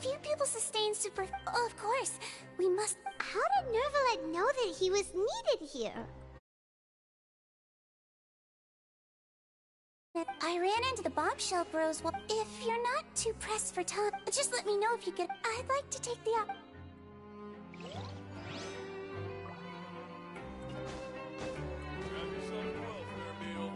few people sustain super... Oh, of course, we must... How did Nervalet know that he was needed here? I ran into the bombshell bros. Well, if you're not too pressed for time, just let me know if you get... I'd like to take the Grab yourself a welfare meal.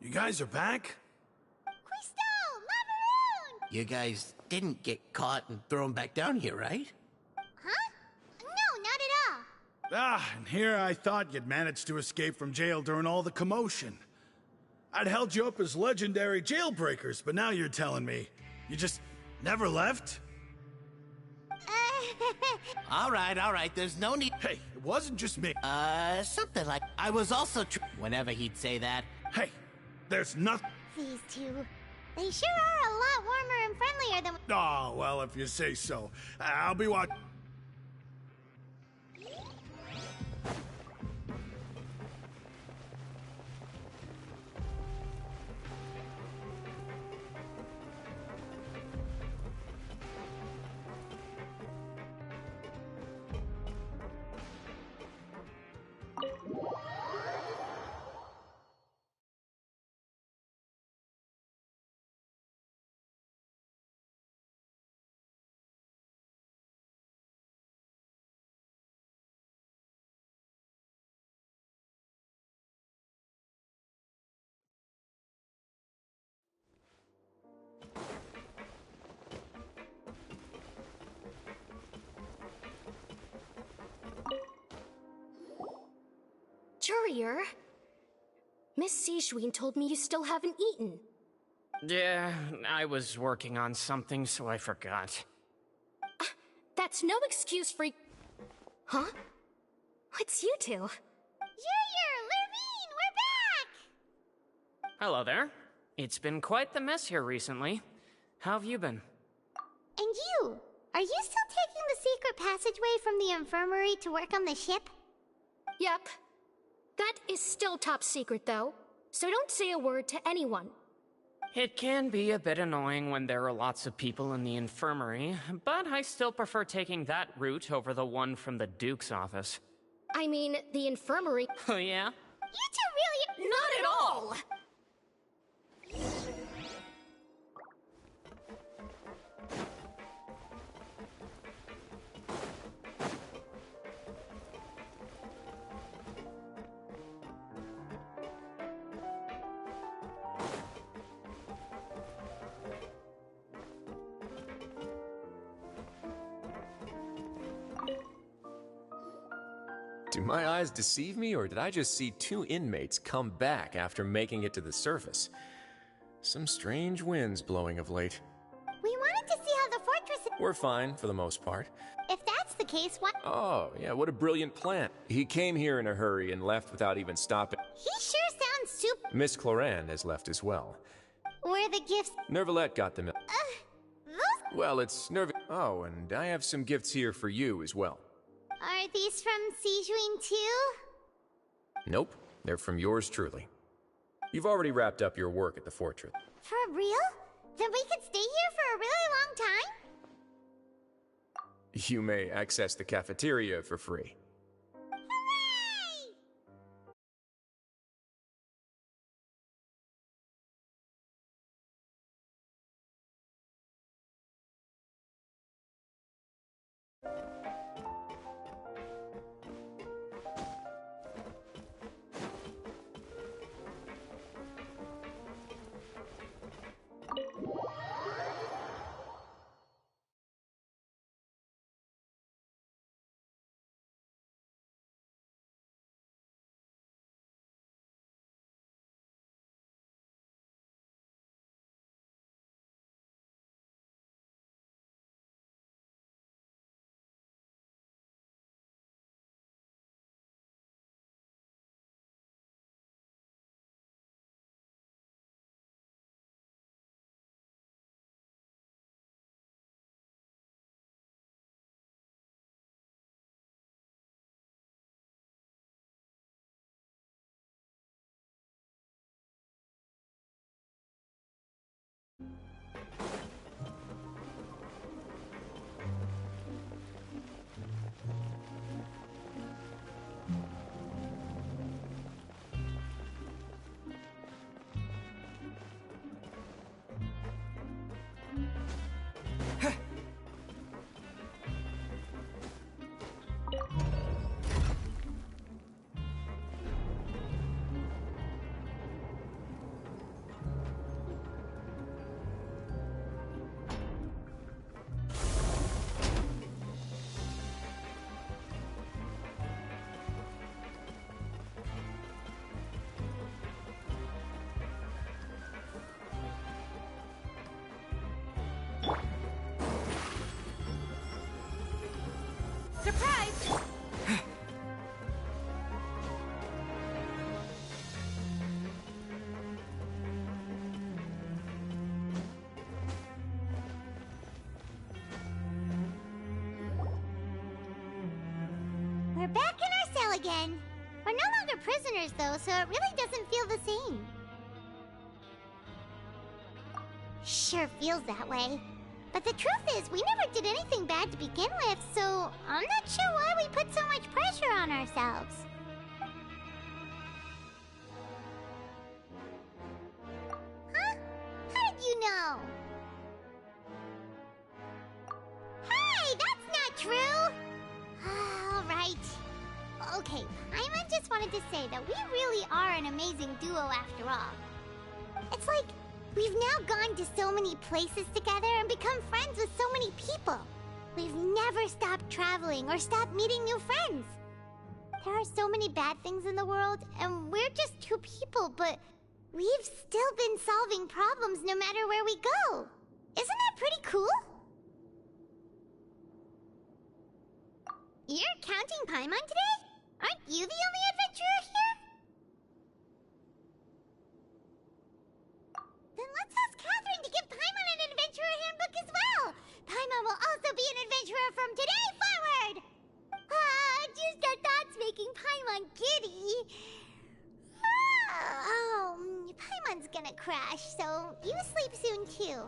You guys are back? Crystal! Macaroon! You guys didn't get caught and thrown back down here, right? Huh? No, not at all. Ah, and here I thought you'd managed to escape from jail during all the commotion. I'd held you up as legendary jailbreakers, but now you're telling me you just never left? All right, there's no need. Hey, it wasn't just me. Something like I was also whenever he'd say that. Hey, there's nothing. These two. They sure are a lot warmer and friendlier than... Oh, well, if you say so. I'll be watching. Courier? Miss Sijouin told me you still haven't eaten. Yeah, I was working on something, so I forgot. That's no excuse for... Huh? What's you two? Courier! Lurvine! We're back! Hello there. It's been quite the mess here recently. How have you been? And you? Are you still taking the secret passageway from the infirmary to work on the ship? Yep. That is still top secret, though, so don't say a word to anyone. It can be a bit annoying when there are lots of people in the infirmary, but I still prefer taking that route over the one from the Duke's office. I mean, the infirmary... Oh, yeah? You two really... Not at all! Do my eyes deceive me, or did I just see two inmates come back after making it to the surface? Some strange winds blowing of late. We wanted to see how the fortress... We're fine, for the most part. If that's the case, what... Oh, yeah, what a brilliant plan. He came here in a hurry and left without even stopping. He sure sounds super... Miss Cloran has left as well. Where the gifts... Nervalet got them. Those... Well, it's Oh, and I have some gifts here for you as well. Are these from Sijouin too? Nope, they're from yours truly. You've already wrapped up your work at the fortress. For real? Then we could stay here for a really long time? You may access the cafeteria for free. Surprise! We're back in our cell again. We're no longer prisoners, though, so it really doesn't feel the same. Sure feels that way. But the truth is, we never did anything bad to begin with, so I'm not sure why we put so much pressure on ourselves. Huh? How did you know? Hey, that's not true! All right. Okay, Paimon just wanted to say that we really are an amazing duo after all. It's like we've now gone to so many places together and become friends with so many people. We've never stopped traveling or stopped meeting new friends. There are so many bad things in the world, and we're just two people, but we've still been solving problems no matter where we go. Isn't that pretty cool? You're counting Paimon today? Aren't you the only adventurer here? Then let's ask Catherine to give Paimon an adventurer handbook as well. Paimon will also be an adventurer from today forward. Just our thoughts making Paimon giddy. Paimon's gonna crash, so you sleep soon too.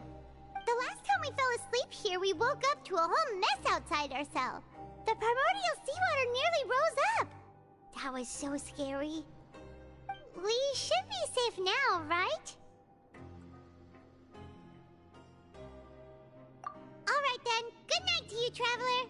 The last time we fell asleep here, we woke up to a whole mess outside our cell. The primordial seawater nearly rose up. That was so scary. We should be safe now, right? Alright then, good night to you, traveler.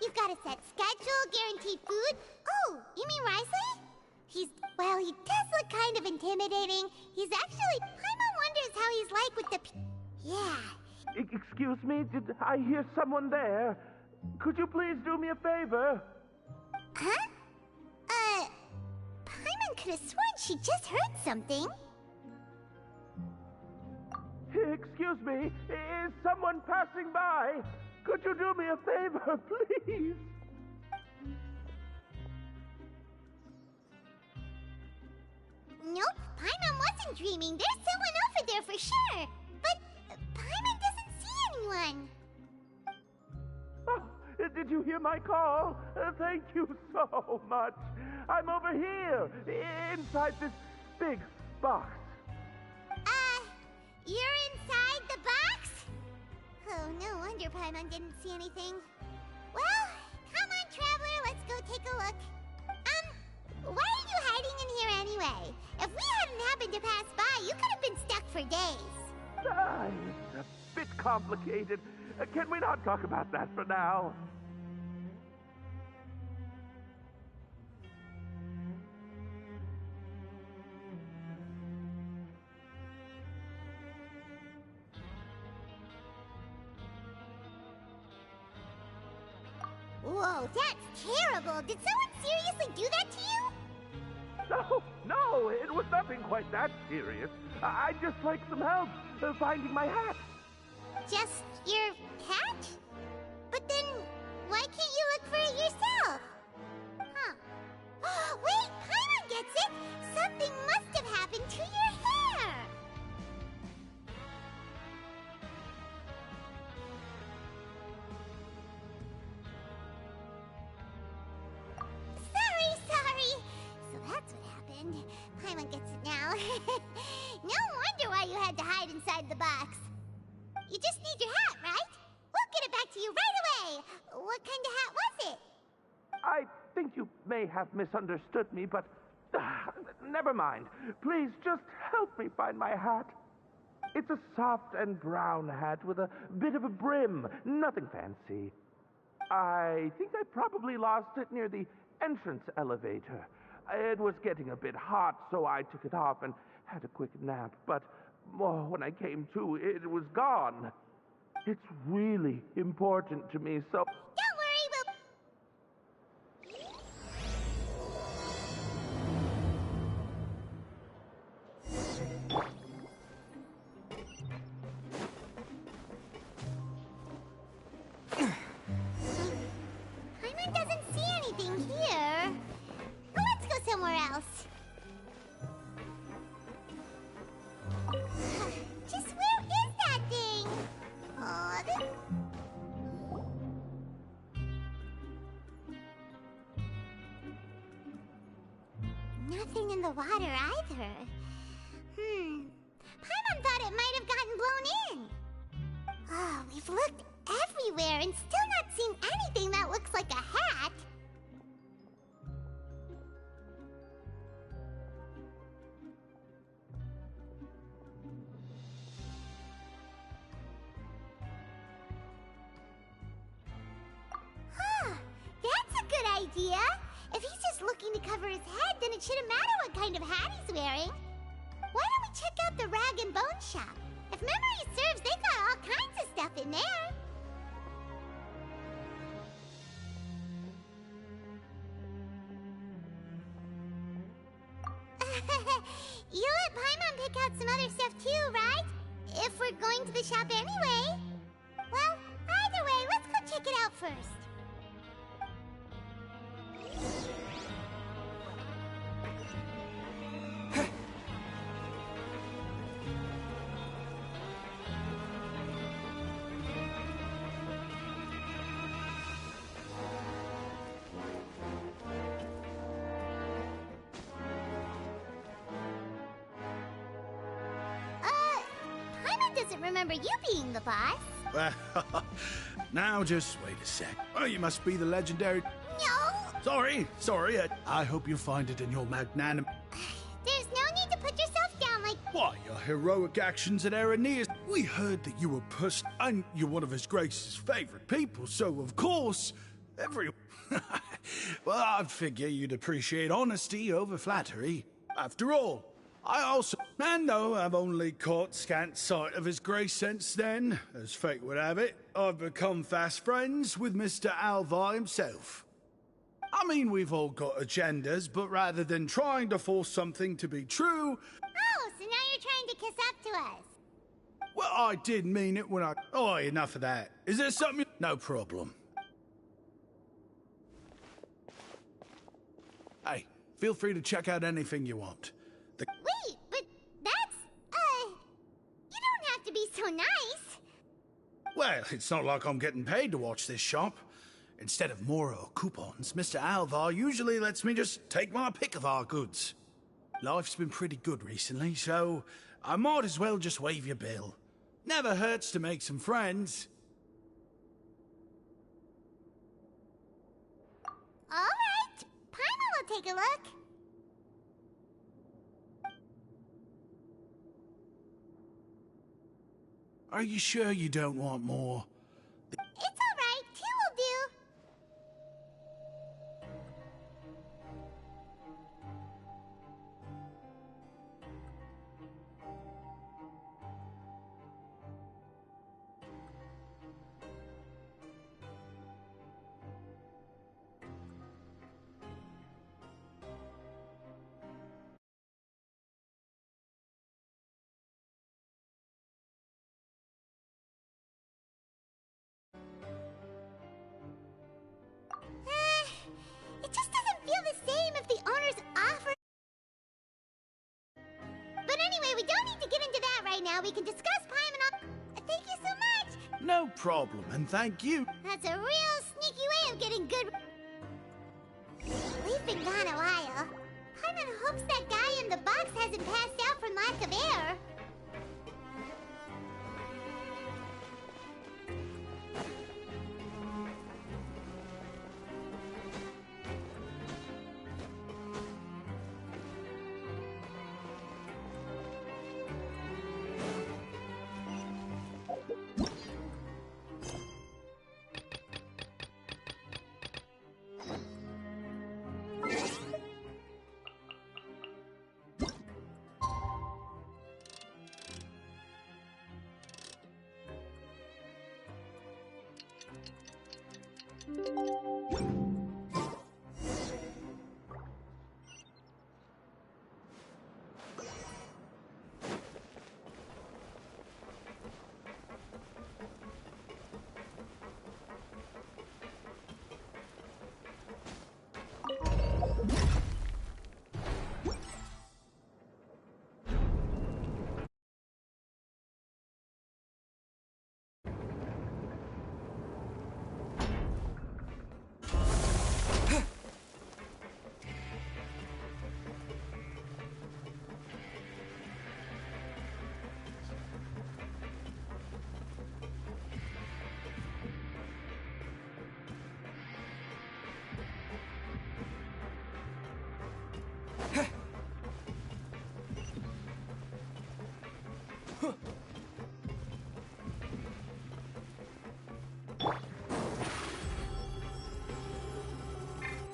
You've got a set schedule, guaranteed food. Oh, you mean Risley? Well, he does look kind of intimidating. He's actually... Paimon wonders how he's like with the... Yeah. Excuse me, did I hear someone there? Could you please do me a favor? Huh? Paimon could have sworn she just heard something. Excuse me, is someone passing by? Could you do me a favor, please? Nope, Paimon wasn't dreaming. There's someone over there for sure. But Paimon doesn't see anyone. Oh, did you hear my call? Thank you so much. I'm over here, inside this big box. You're inside the box? Oh, no wonder Paimon didn't see anything. Well, come on, Traveler, let's go take a look. Why are you hiding in here anyway? If we hadn't happened to pass by, you could have been stuck for days. It's a bit complicated. Can we not talk about that for now? Whoa, that's terrible. Did someone seriously do that to you? No, it was nothing quite that serious. I'd just like some help finding my hat. Just your hat? But then, why can't you look for it yourself? Huh. Wait, Paimon gets it! Something must have happened to your hair! Sorry. So that's what happened. Paimon gets it now. No wonder why you had to hide inside the box. You just need your hat, right? We'll get it back to you right away. What kind of hat was it? I think you may have misunderstood me, but never mind. Please just help me find my hat. It's a soft and brown hat with a bit of a brim. Nothing fancy. I think I probably lost it near the entrance elevator. It was getting a bit hot, so I took it off and had a quick nap. But when I came to, it was gone. It's really important to me, so... Don't worry, we'll... Paimon doesn't see anything here. Let's go somewhere else. Just where is that thing? Nothing in the water either. Paimon thought it might have gotten blown in. Oh, we've looked everywhere and still not seen anything that looks like a hat. That's a good idea. If he's just looking to cover his head, then it shouldn't matter what kind of hat he's wearing. Why don't we check out the Rag and Bone Shop? If memory serves, they got all kinds of stuff in there. You let Paimon pick out some other stuff too, right? If we're going to the shop anyway. Well, either way, let's go check it out first. Paimon doesn't remember you being the boss. Well, now just wait a sec. Oh, you must be the legendary... No! Sorry. I hope you find it in your magnanimous... There's no need to put yourself down like... Why, your heroic actions at Aeneas. We heard that you were pushed, and you're one of His Grace's favorite people, so of course, well, I figure you'd appreciate honesty over flattery. After all, I also... And though I've only caught scant sight of His Grace since then, as fate would have it, I've become fast friends with Mr. Alvar himself. I mean, we've all got agendas, but rather than trying to force something to be true... Oh, so now you're trying to kiss up to us. Well, I did mean it when I... Oh, enough of that. Is there something... No problem. Hey, feel free to check out anything you want. Wait, but that's, you don't have to be so nice. Well, it's not like I'm getting paid to watch this shop. Instead of more or coupons, Mr. Alvar usually lets me just take my pick of our goods. Life's been pretty good recently, so I might as well just waive your bill. Never hurts to make some friends. All right, Paimon will take a look. Are you sure you don't want more? It's all right, 2 will do. It just doesn't feel the same if the owner's offer. But anyway, we don't need to get into that right now. We can discuss Paimon. Thank you so much. No problem, and thank you. That's a real sneaky way of getting good. We've been gone a while. Paimon hopes that guy in the box hasn't passed out from lack of air.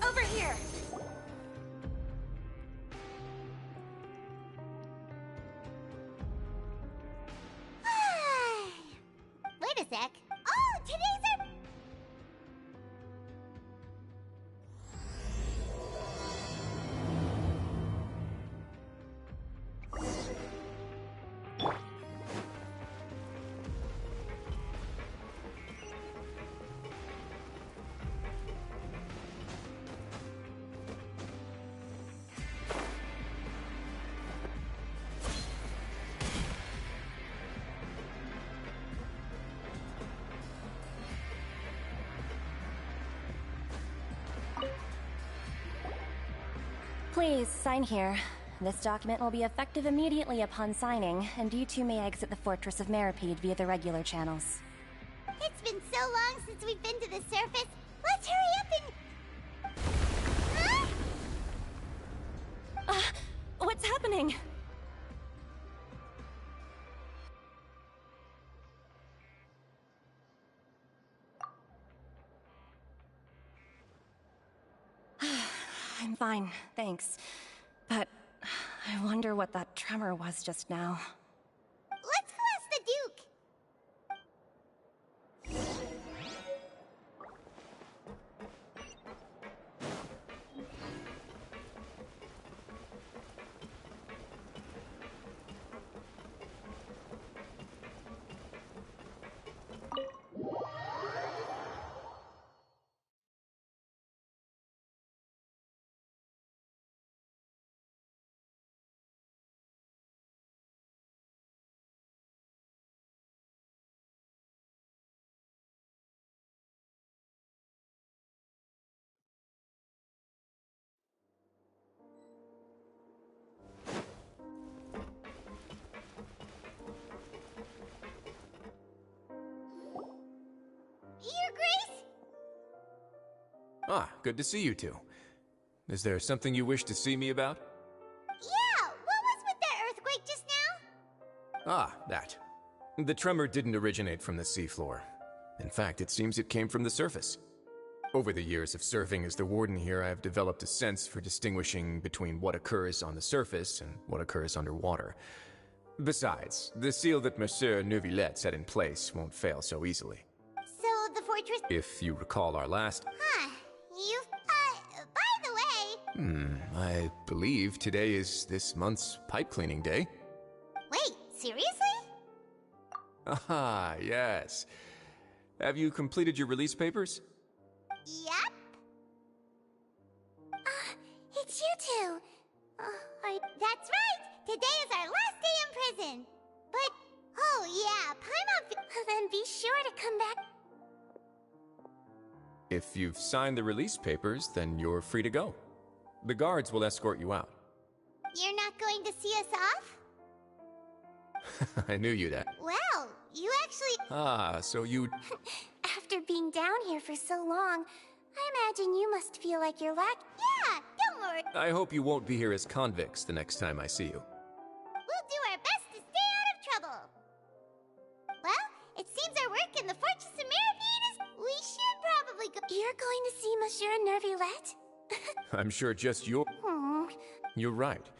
Over here! Wait a sec. Oh, today's our... Please, sign here. This document will be effective immediately upon signing, and you two may exit the Fortress of Meripede via the regular channels. It's been so long since we've been to the surface. Let's hurry up and... Huh? What's happening? I'm fine, thanks. But I wonder what that tremor was just now. Let's go ask the Duke. Ah, good to see you two. Is there something you wish to see me about? Yeah, what was with that earthquake just now? Ah, that. The tremor didn't originate from the seafloor. In fact, it seems it came from the surface. Over the years of serving as the warden here, I have developed a sense for distinguishing between what occurs on the surface and what occurs underwater. Besides, the seal that Monsieur Neuvillette set in place won't fail so easily. So the fortress... If you recall our last... Huh. By the way... I believe today is this month's pipe cleaning day. Wait, seriously? Ah, yes. Have you completed your release papers? Yep. It's you two. That's right! Today is our last day in prison! But, oh yeah, Paimon... Then be sure to come back. If you've signed the release papers, then you're free to go. The guards will escort you out. You're not going to see us off? I knew you'd ask. Well, you actually... Ah, so you... After being down here for so long, I imagine you must feel like you're Yeah, don't worry. I hope you won't be here as convicts the next time I see you. We'll do our best to stay out of trouble. Well, it seems our work in the Fortress of Mirabine is... We should probably go... You're going to see Monsieur Neuvillette? I'm sure just you're... You're right.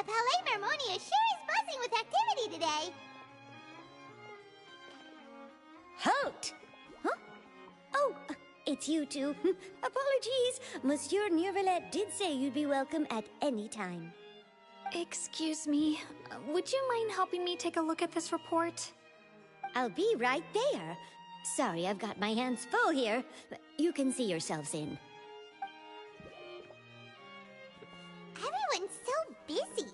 Palais Mermonia sure is buzzing with activity today. Halt! Huh? Oh, it's you two. Apologies. Monsieur Neuvillette did say you'd be welcome at any time. Excuse me, would you mind helping me take a look at this report? I'll be right there. Sorry, I've got my hands full here. You can see yourselves in. Everyone's so busy.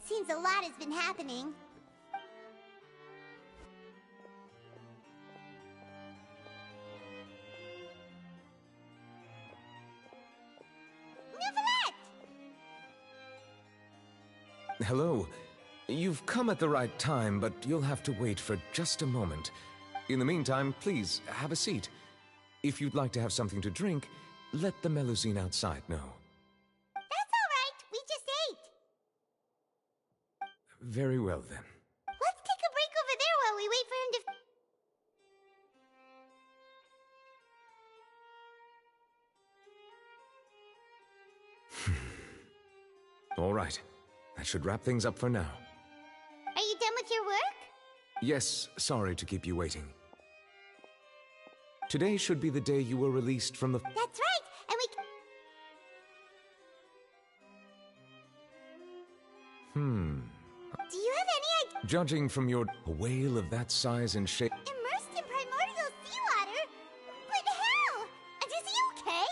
Seems a lot has been happening. Neuvillette! Hello. You've come at the right time, but you'll have to wait for just a moment. In the meantime, please, have a seat. If you'd like to have something to drink, let the Melusine outside know. That's all right. We just ate. Very well, then. Let's take a break over there while we wait for him to... All right. That should wrap things up for now. Are you done with your work? Yes, sorry to keep you waiting. Today should be the day you were released from the... That's right, and we... Do you have any idea? Judging from your... A whale of that size and shape... Immersed in primordial seawater? But how? Is he okay?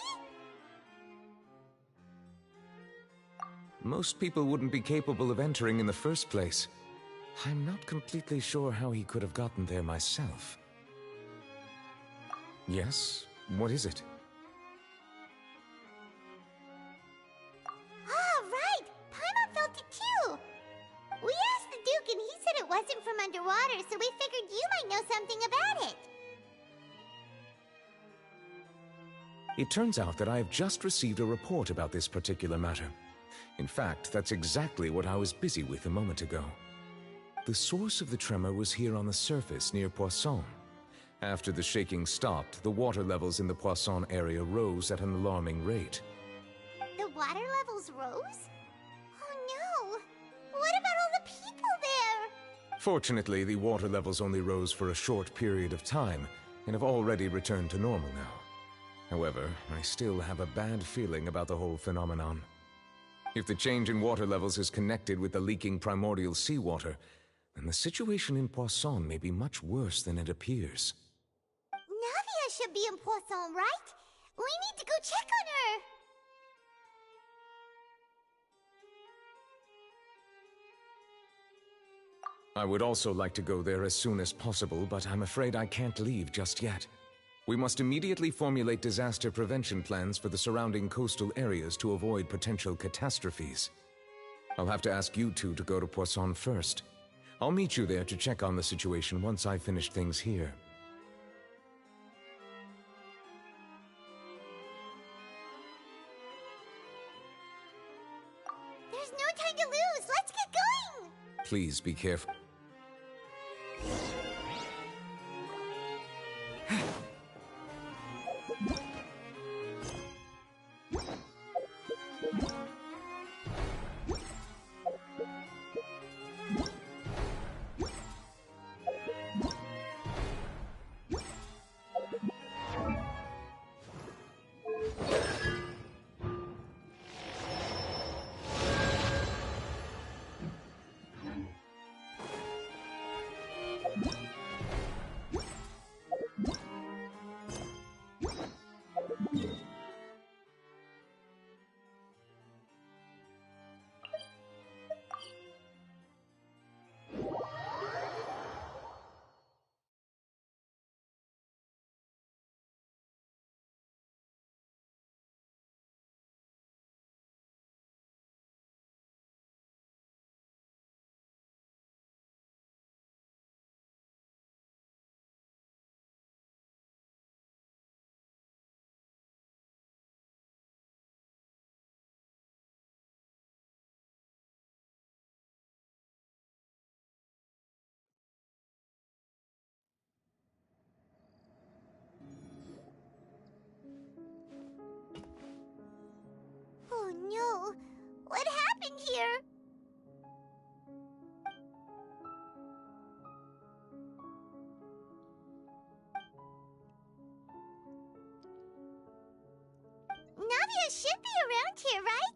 Most people wouldn't be capable of entering in the first place. I'm not completely sure how he could have gotten there myself. Yes? What is it? Ah, right! Paimon felt it too! We asked the Duke and he said it wasn't from underwater, so we figured you might know something about it. It turns out that I have just received a report about this particular matter. In fact, that's exactly what I was busy with a moment ago. The source of the tremor was here on the surface near Poisson. After the shaking stopped, the water levels in the Poisson area rose at an alarming rate. The water levels rose? Oh no! What about all the people there? Fortunately, the water levels only rose for a short period of time, and have already returned to normal now. However, I still have a bad feeling about the whole phenomenon. If the change in water levels is connected with the leaking primordial seawater, then the situation in Poisson may be much worse than it appears. Navia should be in Poisson, right? We need to go check on her! I would also like to go there as soon as possible, but I'm afraid I can't leave just yet. We must immediately formulate disaster prevention plans for the surrounding coastal areas to avoid potential catastrophes. I'll have to ask you two to go to Poisson first. I'll meet you there to check on the situation once I've finished things here. There's no time to lose! Let's get going! Please be careful. Oh no! What happened here? Olivia should be around here, right?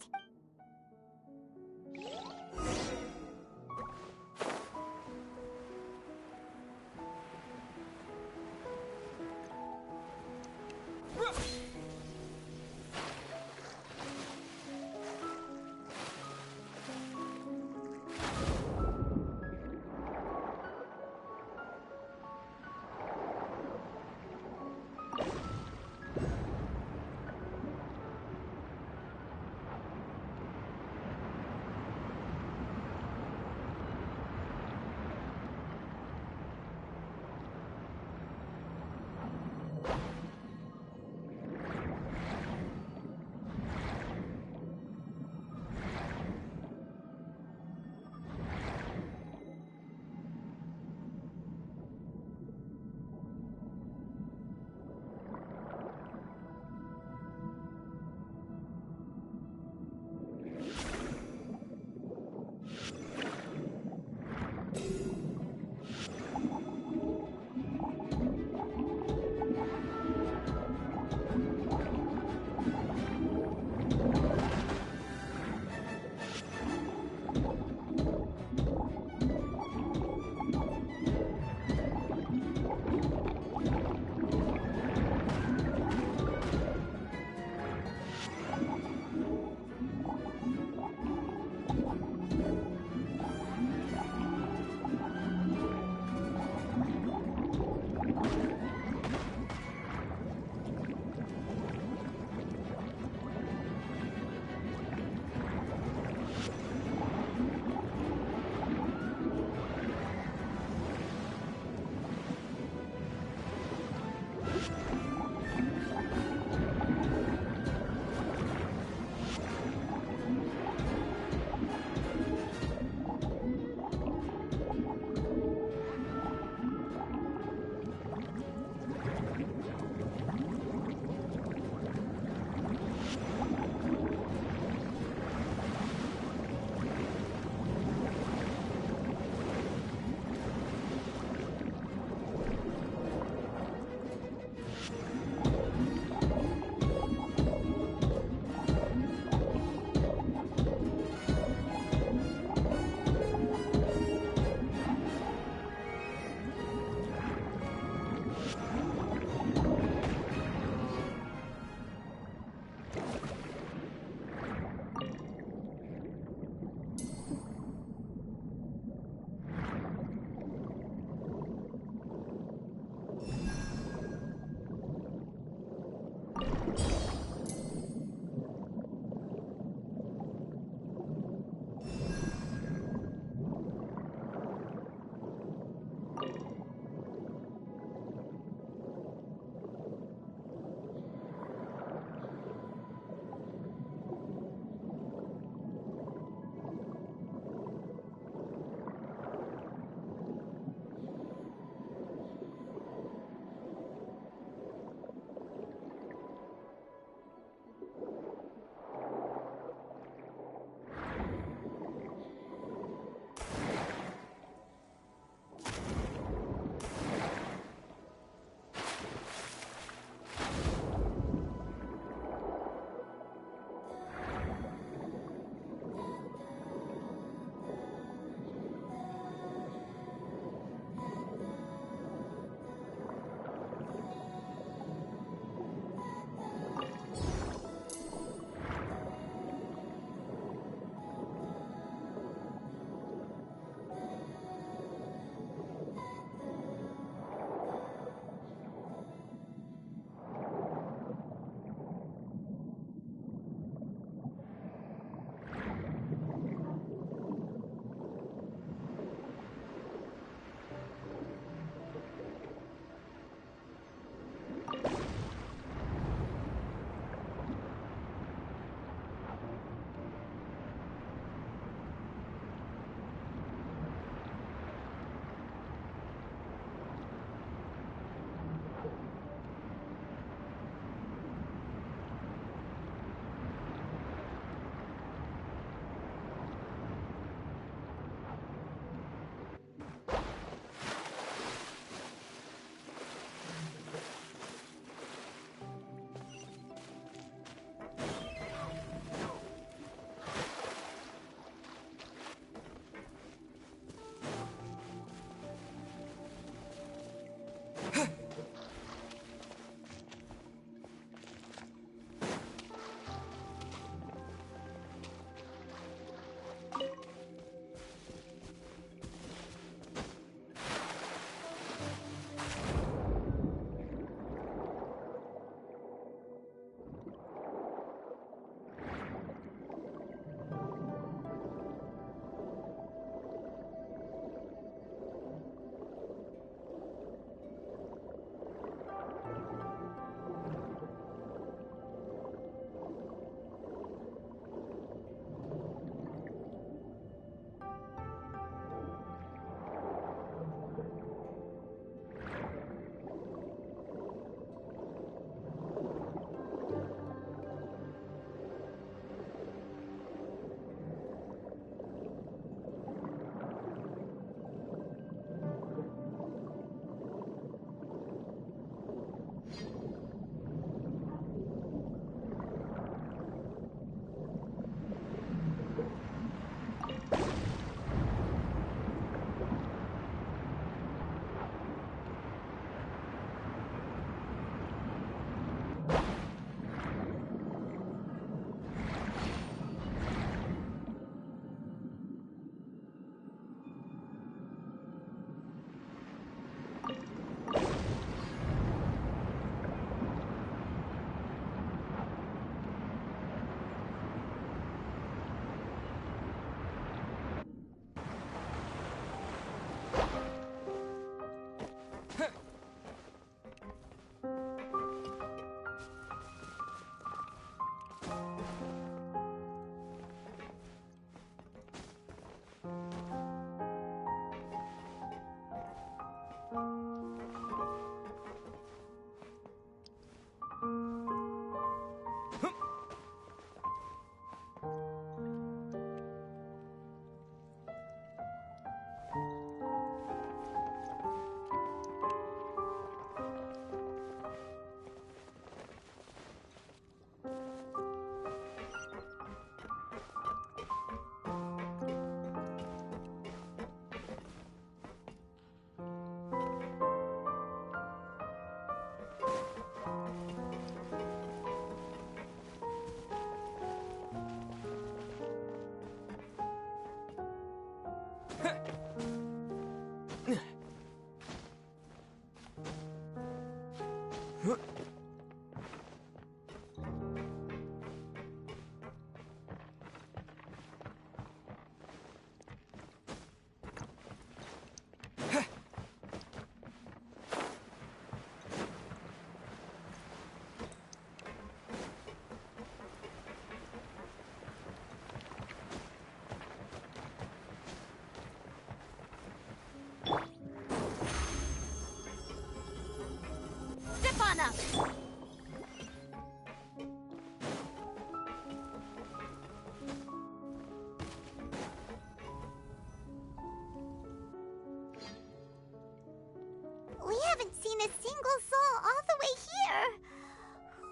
seen a single soul all the way here.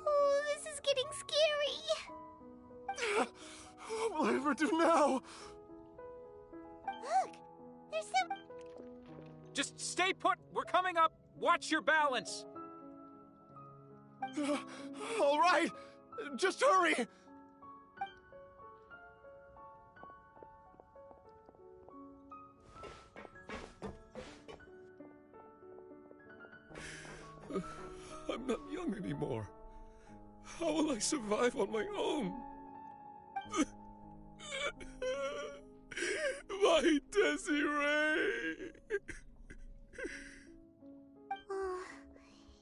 Oh, this is getting scary. What will I ever do now? Look, there's some... Just stay put. We're coming up. Watch your balance. All right, just hurry. I'm not young anymore. How will I survive on my own? My Desiree! Oh,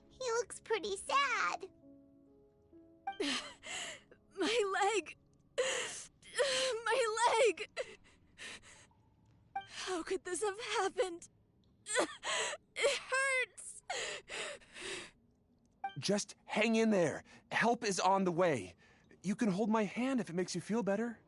he looks pretty sad. My leg! My leg! How could this have happened? It hurts! Just hang in there. Help is on the way. You can hold my hand if it makes you feel better.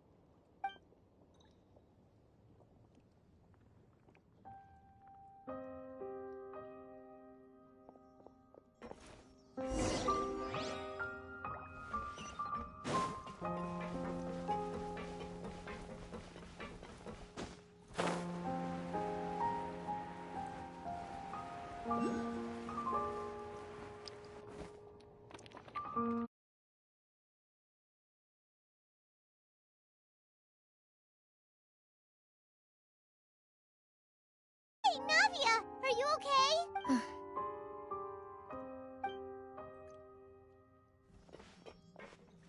Hey, Navia, are you okay?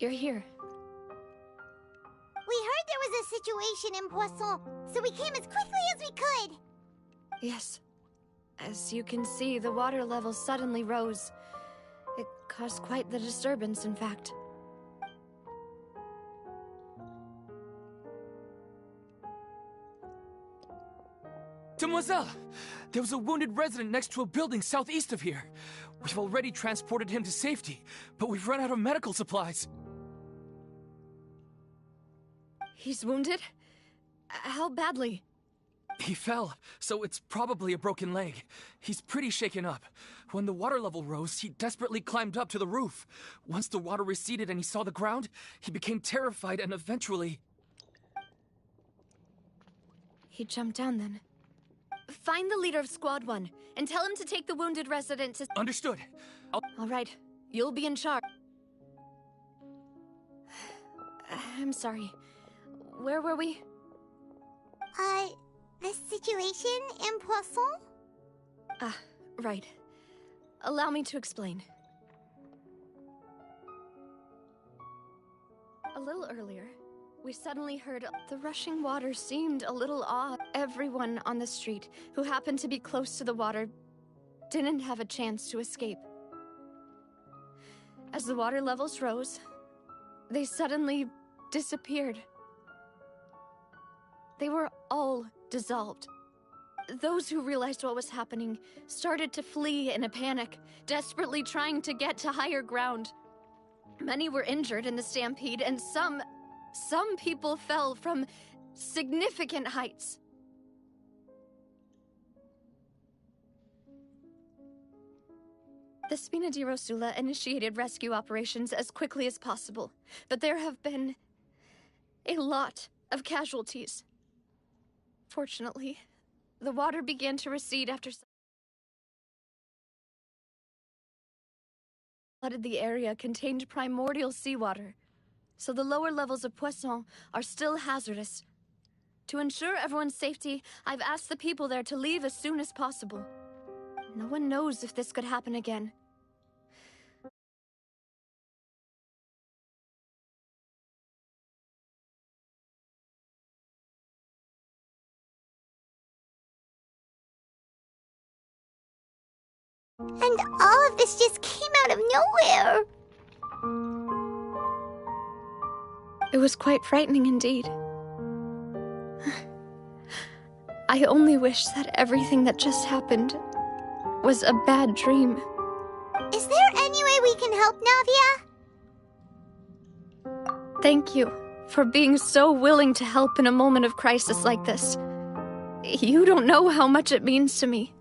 You're here. We heard there was a situation in Poisson, so we came as quickly as we could. Yes. As you can see, the water level suddenly rose. It caused quite the disturbance, in fact. Demoiselle! There was a wounded resident next to a building southeast of here. We've already transported him to safety, but we've run out of medical supplies. He's wounded? How badly? He fell, so it's probably a broken leg. He's pretty shaken up. When the water level rose, he desperately climbed up to the roof. Once the water receded and he saw the ground, he became terrified and eventually... He jumped down then. Find the leader of Squad 1 and tell him to take the wounded resident to... Understood. All right, you'll be in charge. I'm sorry. Where were we? The situation in Poisson? Ah, right. Allow me to explain. A little earlier, we suddenly heard the rushing water seemed a little odd. Everyone on the street who happened to be close to the water didn't have a chance to escape. As the water levels rose, they suddenly disappeared. They were all dissolved. Those who realized what was happening started to flee in a panic, desperately trying to get to higher ground. Many were injured in the stampede, and some people fell from significant heights. The Spina di Rosula initiated rescue operations as quickly as possible, but there have been a lot of casualties. Fortunately, the water began to recede after flooded. The area contained primordial seawater, so the lower levels of Poisson are still hazardous. To ensure everyone's safety, I've asked the people there to leave as soon as possible. No one knows if this could happen again. And all of this just came out of nowhere. It was quite frightening indeed. I only wish that everything that just happened was a bad dream. Is there any way we can help, Navia? Thank you for being so willing to help in a moment of crisis like this. You don't know how much it means to me.